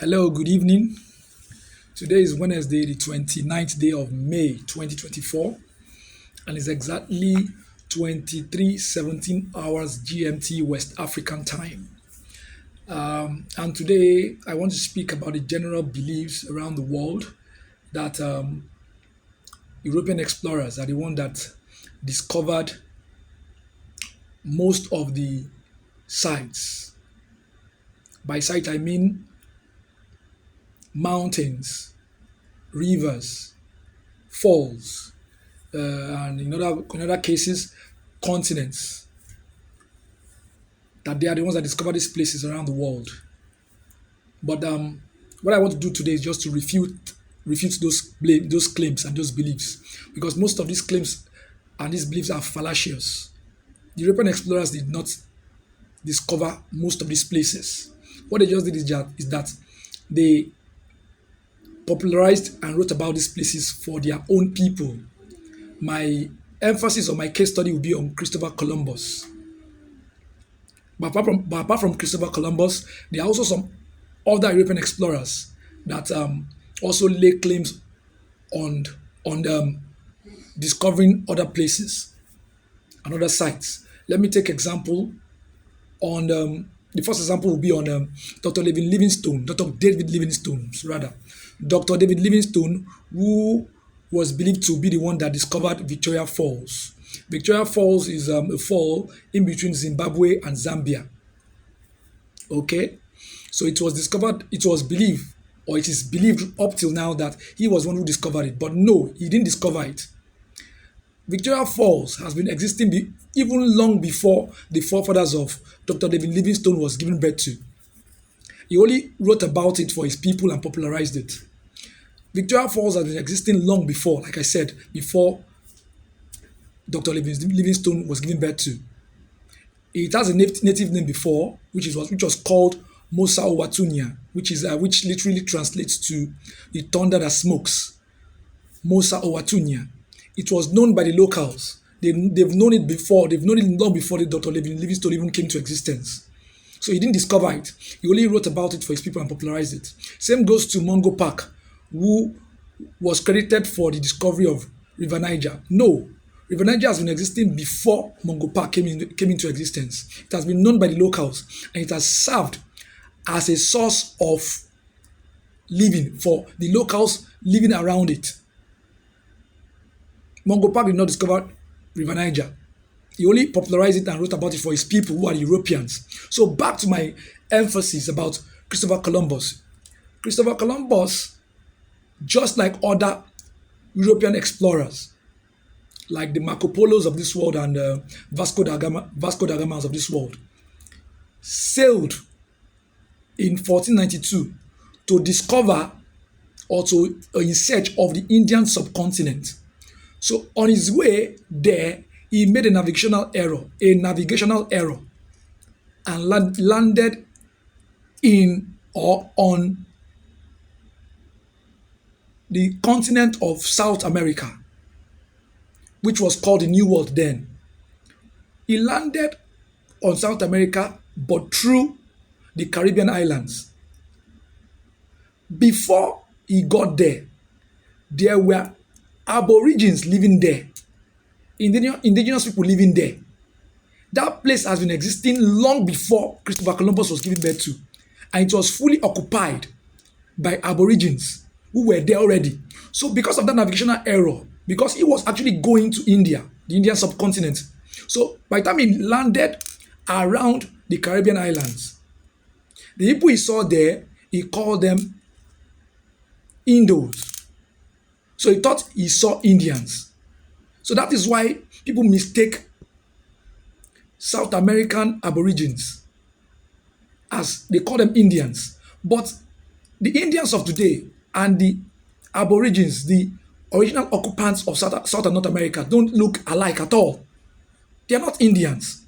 Hello, good evening. Today is Wednesday, the 29th day of May 2024, and it's exactly 23:17 hours GMT West African time. And today I want to speak about the general beliefs around the world that European explorers are the one that discovered most of the sites. By site, I mean mountains, rivers, falls, and in other cases, continents, that they are the ones that discover these places around the world. But what I want to do today is just to refute those claims and those beliefs, because most of these claims and these beliefs are fallacious. The European explorers did not discover most of these places. What they just did is that they popularized and wrote about these places for their own people. My emphasis on my case study will be on Christopher Columbus. But apart from Christopher Columbus, there are also some other European explorers that also lay claims on on discovering other places and other sites. Let me take example on the first example will be on Dr. David Livingstone, rather. Dr. David Livingstone, who was believed to be the one that discovered Victoria Falls. Victoria Falls is a fall in between Zimbabwe and Zambia. Okay, so it was believed, or it is believed up till now that he was one who discovered it. But no, he didn't discover it. Victoria Falls has been existing even long before the forefathers of Dr. David Livingstone was given birth to. He only wrote about it for his people and popularized it. Victoria Falls has been existing long before, like I said, before Dr. Livingstone was given birth to. It has a native name before, which was called Mosa Owatunya, which literally translates to the thunder that smokes. Mosa Owatunya. It was known by the locals. They've known it before. They've known it long before the Dr. Livingstone even came to existence. So he didn't discover it. He only wrote about it for his people and popularized it. Same goes to Mungo Park, who was credited for the discovery of River Niger. No, River Niger has been existing before Mungo Park came into existence. It has been known by the locals, and it has served as a source of living for the locals living around it. Mungo Park did not discover River Niger. He only popularized it and wrote about it for his people who are Europeans. So back to my emphasis about Christopher Columbus. Christopher Columbus, just like other European explorers, like the Marco Polos of this world and Vasco da Gamas of this world, sailed in 1492 to discover or to in search of the Indian subcontinent. So on his way there, he made a navigational error, and landed in or on the continent of South America, which was called the New World then. He landed on South America, but through the Caribbean islands. Before he got there were aborigines living there, indigenous people living there. That place has been existing long before Christopher Columbus was given birth to, and it was fully occupied by aborigines who were there already. So because of that navigational error, because he was actually going to India, the Indian subcontinent, so by the time he landed around the Caribbean islands, the people he saw there, he called them Indos. So he thought he saw Indians. So that is why people mistake South American Aborigines as they call them Indians. But the Indians of today and the Aborigines, the original occupants of South and North America, don't look alike at all. They are not Indians.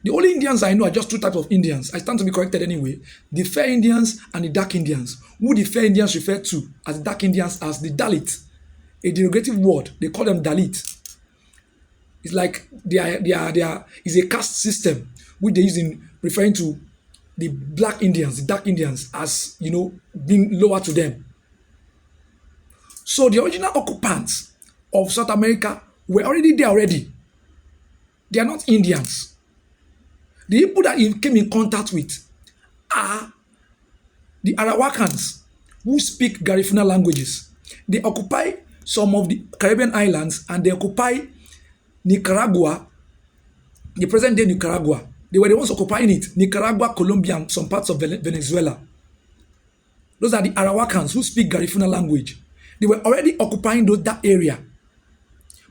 The only Indians I know are just two types of Indians. I stand to be corrected anyway. The fair Indians and the dark Indians. Who the fair Indians refer to as the dark Indians as the Dalit. A derogative word. They call them Dalit. It's like they are is a caste system which they use in referring to the black Indians, the dark Indians, as being lower to them. So the original occupants of South America were already there already. They are not Indians. The people that he came in contact with are the Arawakans who speak Garifuna languages. They occupy some of the Caribbean islands and they occupy Nicaragua, the present day Nicaragua. They were the ones occupying it. Nicaragua, Colombia, and some parts of Venezuela. Those are the Arawakans who speak Garifuna language. They were already occupying that area.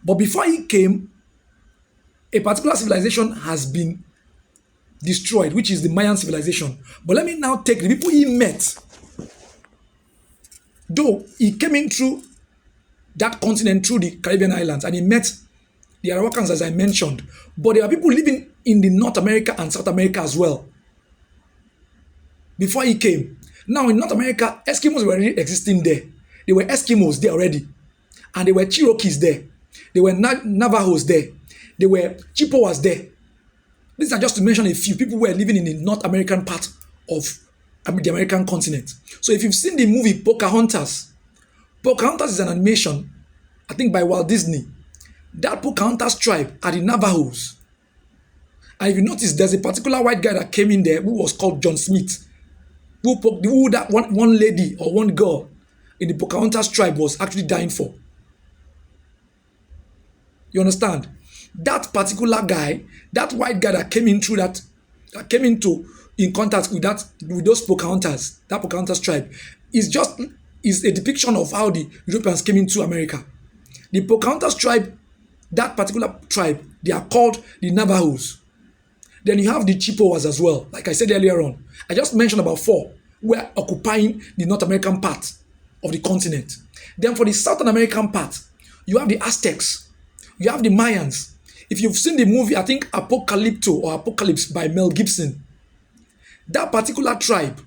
But before he came, a particular civilization has been destroyed, which is the Mayan civilization. But let me now take the people he met. Though he came in through that continent, through the Caribbean islands, and he met the Arawakans, as I mentioned. But there are people living in the North America and South America as well before he came. Now in North America, Eskimos were already existing there. There were Eskimos there already. And there were Cherokees there. There were Navajos there. There were Chippewas there. These are just to mention a few people who were living in the North American part of the American continent. So if you've seen the movie Pocahontas, Pocahontas is an animation, I think by Walt Disney. That Pocahontas tribe are the Navajos. And if you notice, there's a particular white guy that came in there who was called John Smith, who that one lady or one girl in the Pocahontas tribe was actually dying for. You understand? That particular guy, that white guy that came in through that came in contact with those Pocahontas, that Pocahontas tribe, is a depiction of how the Europeans came into America. The Pocahontas tribe, that particular tribe, they are called the Navajos. Then you have the Chippewas as well. Like I said earlier on, I just mentioned about 4 who are occupying the North American part of the continent. Then for the Southern American part, you have the Aztecs, you have the Mayans. If you've seen the movie, I think Apocalypto or Apocalypse by Mel Gibson, that particular tribe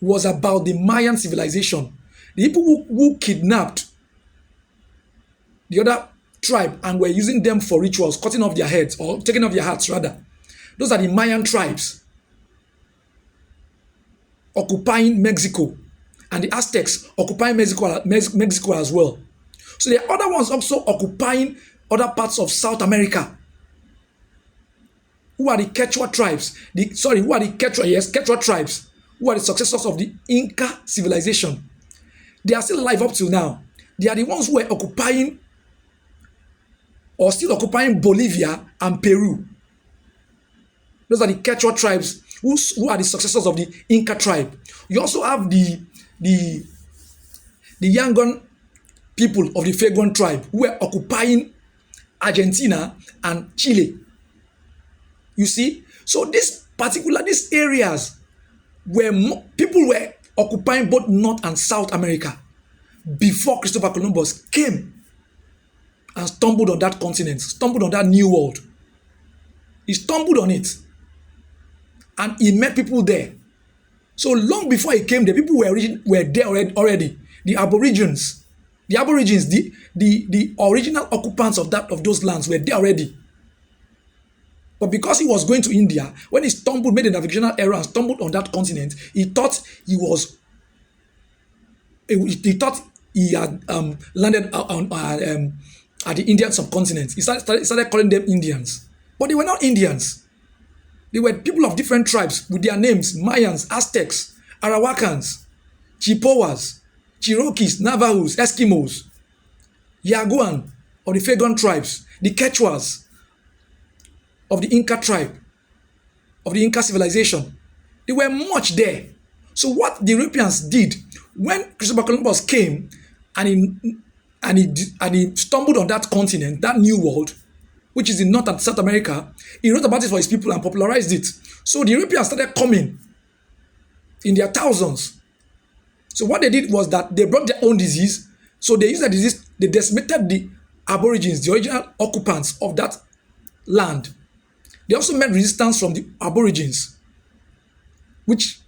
was about the Mayan civilization. The people who kidnapped the other tribe and were using them for rituals, cutting off their heads or taking off their hearts rather. Those are the Mayan tribes occupying Mexico, and the Aztecs occupying Mexico as well. So there are other ones also occupying other parts of South America. Who are the Quechua tribes? Who are the Quechua tribes, who are the successors of the Inca civilization. They are still alive up till now. They are the ones who are occupying or still occupying Bolivia and Peru. Those are the Quechua tribes who are the successors of the Inca tribe. You also have the Yangon people of the Feguan tribe who are occupying Argentina and Chile. You see? So these areas where people were occupying both North and South America before Christopher Columbus came and stumbled on that continent, stumbled on that new world. He stumbled on it. And he met people there. So long before he came, the people were there already. The Aborigines, the original occupants of those lands were there already. But because he was going to India, when he made a navigational error and stumbled on that continent, he thought he had landed at the Indian subcontinent. He started calling them Indians. But they were not Indians. They were people of different tribes with their names: Mayans, Aztecs, Arawakans, Chippewas, Cherokees, Navajos, Eskimos, Yaguan of the Feguan tribes, the Quechuas of the Inca tribe, of the Inca civilization. They were much there. So what the Europeans did when Christopher Columbus came and he stumbled on that continent, that new world, which is in North and South America, he wrote about it for his people and popularized it. So the Europeans started coming in their thousands. So what they did was that they brought their own disease. So they used that disease, they decimated the Aborigines, the original occupants of that land. They also met resistance from the Aborigines, which,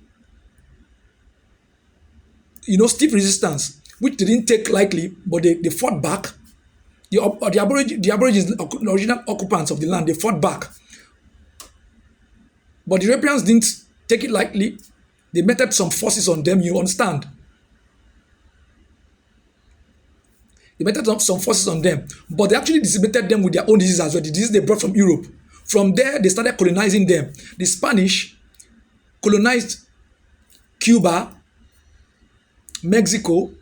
stiff resistance, which they didn't take lightly, but they fought back. The Aborigines, the original occupants of the land, they fought back. But the Europeans didn't take it lightly. They meted some forces on them, you understand? They meted some forces on them, but they actually decimated them with their own disease as well, the disease they brought from Europe. From there, they started colonizing them. The Spanish colonized Cuba, Mexico,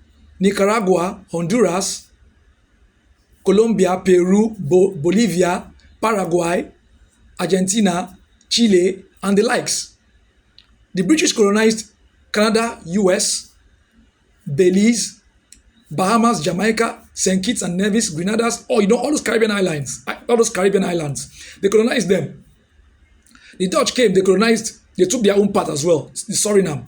Nicaragua, Honduras, Colombia, Peru, Bolivia, Paraguay, Argentina, Chile, and the likes. The British colonized Canada, US, Belize, Bahamas, Jamaica, St. Kitts and Nevis, Grenada's, all those Caribbean islands, They colonized them. The Dutch came, they took their own part as well, the Suriname.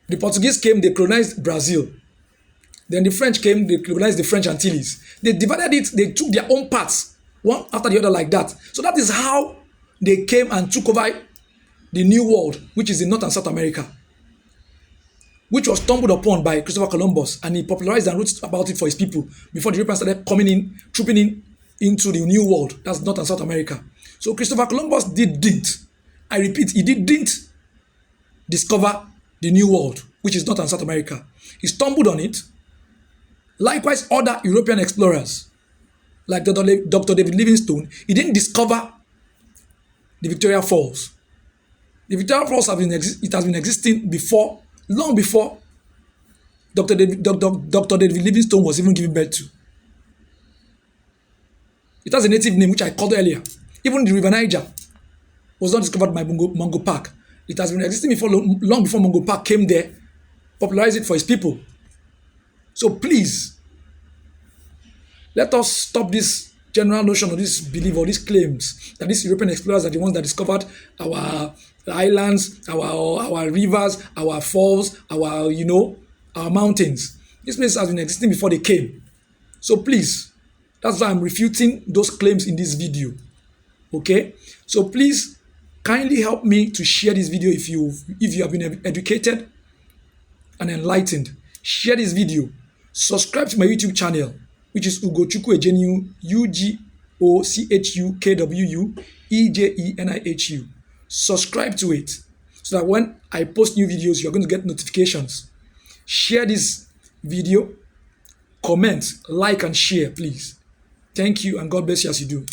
The Portuguese came, they colonized Brazil. Then the French came, they colonized the French Antilles. They divided it, they took their own parts, one after the other like that. So that is how they came and took over the New World, which is in North and South America, which was stumbled upon by Christopher Columbus, and he popularized and wrote about it for his people before the Europeans started coming in, trooping in into the New World. That's North and South America. So Christopher Columbus didn't, I repeat, he didn't discover the New World, which is North and South America. He stumbled on it. Likewise, other European explorers, like Dr. David Livingstone, he didn't discover the Victoria Falls. The Victoria Falls has been existing before, long before Dr. David Livingstone was even given birth to. It has a native name, which I called earlier. Even the River Niger was not discovered by Mungo Park. It has been existing before, long before Mungo Park came there, popularized it for his people. So please, let us stop this general notion or this belief or these claims that these European explorers are the ones that discovered our islands, our rivers, our falls, our mountains. This place has been existing before they came. So please, that's why I'm refuting those claims in this video. Okay? So please, kindly help me to share this video if you have been educated and enlightened. Share this video. Subscribe to my YouTube channel, which is Ugochukwu Ejeniu, Ugochukwu Subscribe to it so that when I post new videos, you're going to get notifications. Share this video, comment, like, and share, please. Thank you, and God bless you as you do.